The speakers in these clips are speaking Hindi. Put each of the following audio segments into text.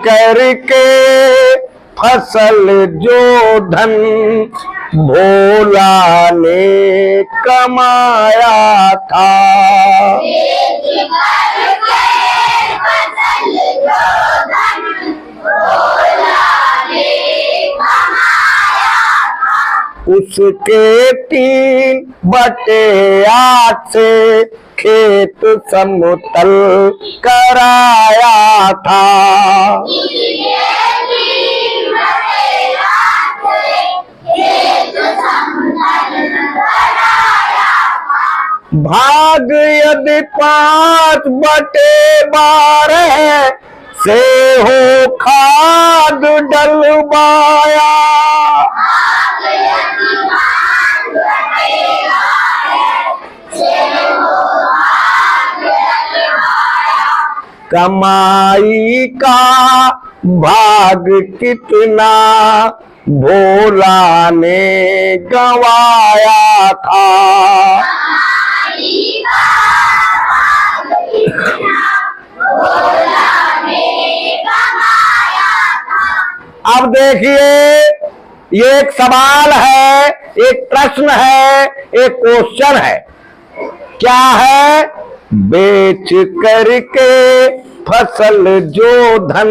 करके फसल जो धन भोला ने कमाया था। उसके 3/8 से खेत समतल कराया था। भाग यदि 5/12 से हो खाद डलवाया। कमाई का भाग कितना भोला ने गंवाया था। अब देखिए, ये एक सवाल है, एक प्रश्न है, एक क्वेश्चन है। क्या है? बेच करके फसल जो धन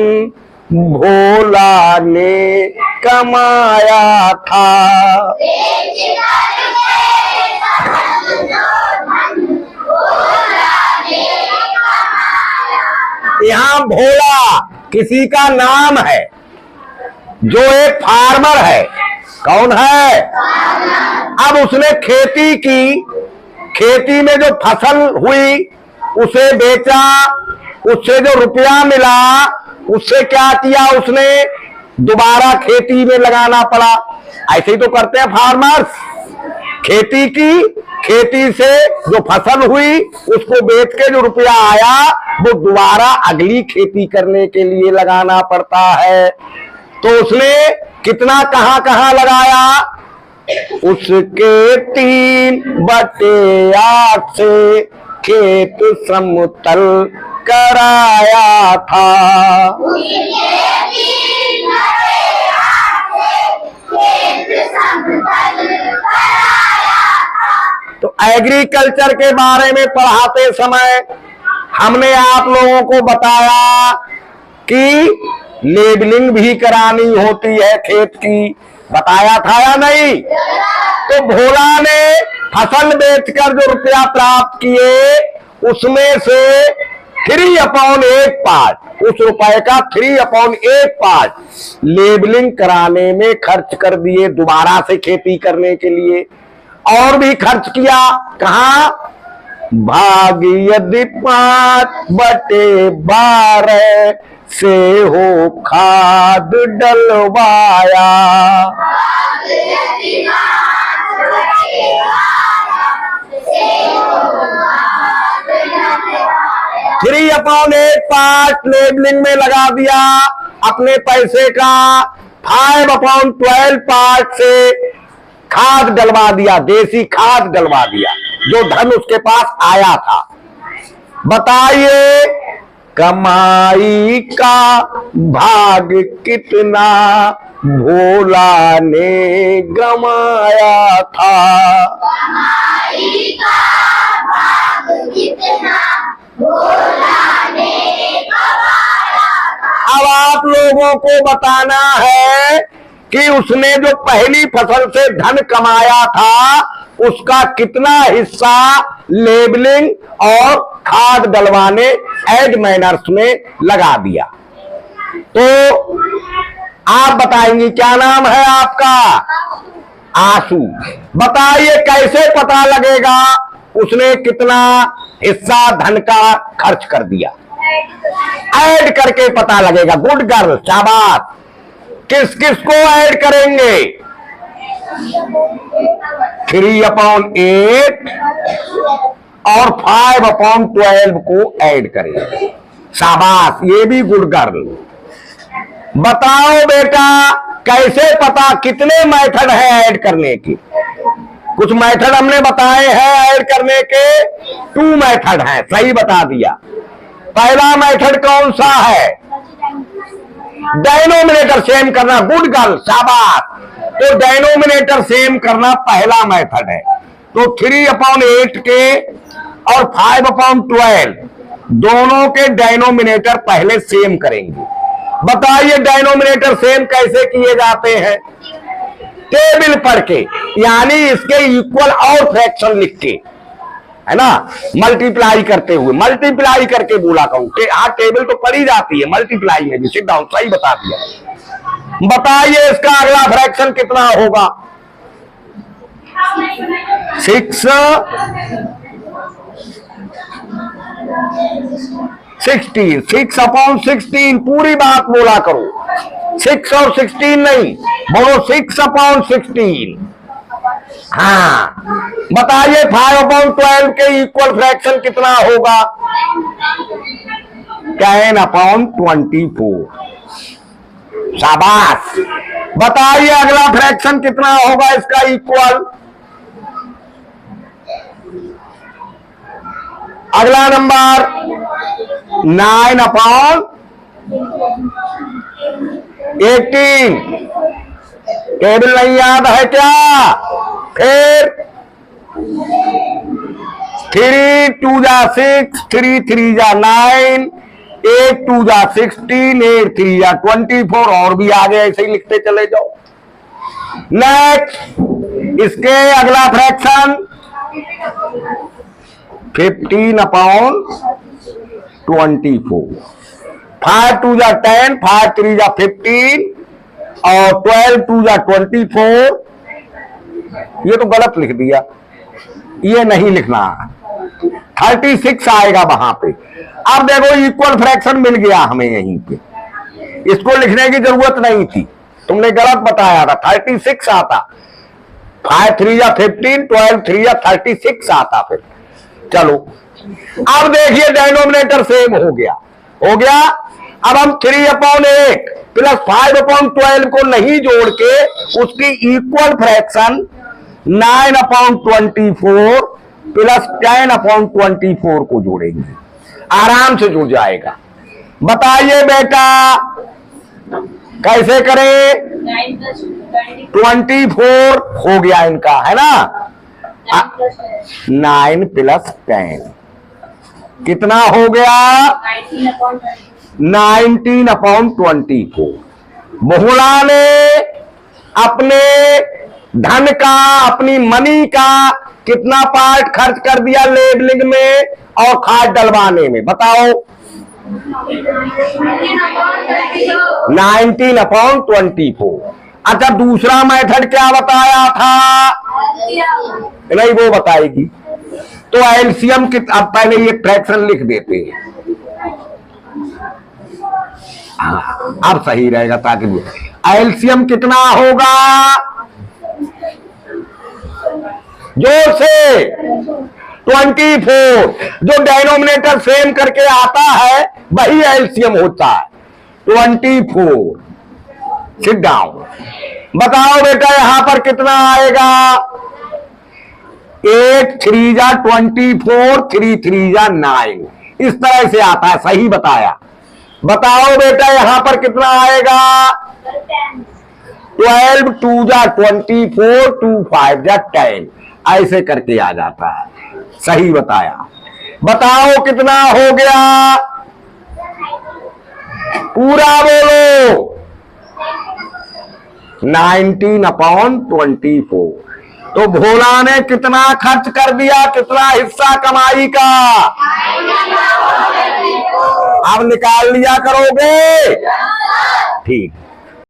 भोला ने कमाया था। यहाँ भोला किसी का नाम है जो एक फार्मर है। कौन है? अब उसने खेती की, खेती में जो फसल हुई उसे बेचा, उससे जो रुपया मिला उससे क्या किया? उसने दोबारा खेती में लगाना पड़ा। ऐसे ही तो करते हैं फार्मर्स। खेती की, खेती से जो फसल हुई उसको बेच के जो रुपया आया वो दोबारा अगली खेती करने के लिए लगाना पड़ता है। तो उसने कितना कहां लगाया? उसके 3/8 से खेत समतल कराया था। तो एग्रीकल्चर के बारे में पढ़ाते समय हमने आप लोगों को बताया कि लेबलिंग भी करानी होती है खेत की। बताया था या नहीं? तो भोला ने फसल बेचकर जो रुपया प्राप्त किए उसमें से 3/8 पार्ट, उस रुपए का 3/8 पार्ट लेबलिंग कराने में खर्च कर दिए, दोबारा से खेती करने के लिए। और भी खर्च किया। कहा? भाग यदि 5/12 से हो खाद डलवाया। 3/8 पार्ट लेबलिंग में लगा दिया अपने पैसे का। 5/12 पार्ट से खाद डलवा दिया, देसी खाद डलवा दिया, जो धन उसके पास आया था। बताइए कमाई का भाग कितना भोला ने गंवाया था। कमाई का भाग कितना भोला ने गंवाया था। अब आप लोगों को बताना है कि उसने जो पहली फसल से धन कमाया था उसका कितना हिस्सा लेबलिंग और खाद डलवाने एड मैनर्स में लगा दिया। तो आप बताएंगी, क्या नाम है आपका? आशु। बताइए कैसे पता लगेगा उसने कितना हिस्सा धन का खर्च कर दिया? ऐड करके पता लगेगा। गुड गर्ल, शाबाश। किस किस को ऐड करेंगे? 3/8 और 5/12 को ऐड करेंगे। शाबाश, ये भी गुड गर्ल। बताओ बेटा कैसे पता, कितने मेथड है ऐड करने की? कुछ मेथड हमने बताए हैं ऐड करने के। 2 मेथड हैं, सही बता दिया। पहला मेथड कौन सा है? डेनोमिनेटर सेम करना, गुड गर्ल, शाबाश। तो डेनोमिनेटर सेम करना पहला मेथड है। तो 3/8 के और 5/12 दोनों के डेनोमिनेटर पहले सेम करेंगे। बताइए डेनोमिनेटर सेम कैसे किए जाते हैं? टेबल पढ़ के, यानी इसके इक्वल और फ्रैक्शन लिख के, है ना, मल्टीप्लाई करते हुए, मल्टीप्लाई करके बोला कहूं कि हाँ टेबल तो पढ़ी जाती है, मल्टीप्लाई में भी। सिट डाउन, सही बता दिया। बताइए इसका अगला फ्रैक्शन कितना होगा? 6/16 पूरी बात बोला करो, 6 और 16 नहीं, बोलो 6/16। हाँ, बताइए 5/12 के इक्वल फ्रैक्शन कितना होगा? 10/24। शाबाश। बताइए अगला फ्रैक्शन कितना होगा इसका इक्वल? अगला नंबर 9/18। टेबल नहीं याद है क्या? फिर 3 2 जा 6, 3 3 जा 9, 8 2 जा 16, 8 3 जा 24, और भी आगे ऐसे ही लिखते चले जाओ। नेक्स्ट, इसके अगला फ्रैक्शन 15/24। 5 2 जा 10, 5 3 जा 15, और 12 2 जा 24। ये तो गलत लिख दिया, ये नहीं लिखना, 36 आएगा वहां पे। अब देखो इक्वल फ्रैक्शन मिल गया हमें यहीं पे, इसको लिखने की जरूरत नहीं थी, तुमने गलत बताया था, 36 आता। 5 3 जा 15, 12 3 जा 36 आता। फिर चलो अब देखिए डेनोमिनेटर सेम हो गया, हो गया। अब हम 3/8 प्लस 5/12 को नहीं जोड़ के उसकी इक्वल फ्रैक्शन 9/24 प्लस 10/24 को जोड़ेंगे, आराम से जुड़ जाएगा। बताइए बेटा कैसे करें? 24 हो गया इनका, है ना। 9 प्लस 10 कितना हो गया? 19/24। मोहला ने अपने धन का, अपनी मनी का कितना पार्ट खर्च कर दिया लेबलिंग में और खाद डलवाने में? बताओ। 19/24। अच्छा, दूसरा मेथड क्या बताया था? नहीं, वो बताएगी। तो एलसीएम अब पहले ये फ्रैक्शन लिख देते हैं, हाँ अब सही रहेगा, ताकि एलसीएम कितना होगा? जोर से 24। जो डेनोमिनेटर सेम करके आता है वही एलसीएम होता है, 24। Sit down. बताओ बेटा यहां पर कितना आएगा? 8 3 जा 24, 3 3 जा 9, इस तरह से आता है, सही बताया। बताओ बेटा यहां पर कितना आएगा? 12 2 जा 24, 2 5 जा 10, ऐसे करके आ जाता है, सही बताया। बताओ कितना हो गया? पूरा बोलो। 19/24। तो भोला ने कितना खर्च कर दिया? कितना हिस्सा कमाई का? अब निकाल लिया करोगे? ठीक।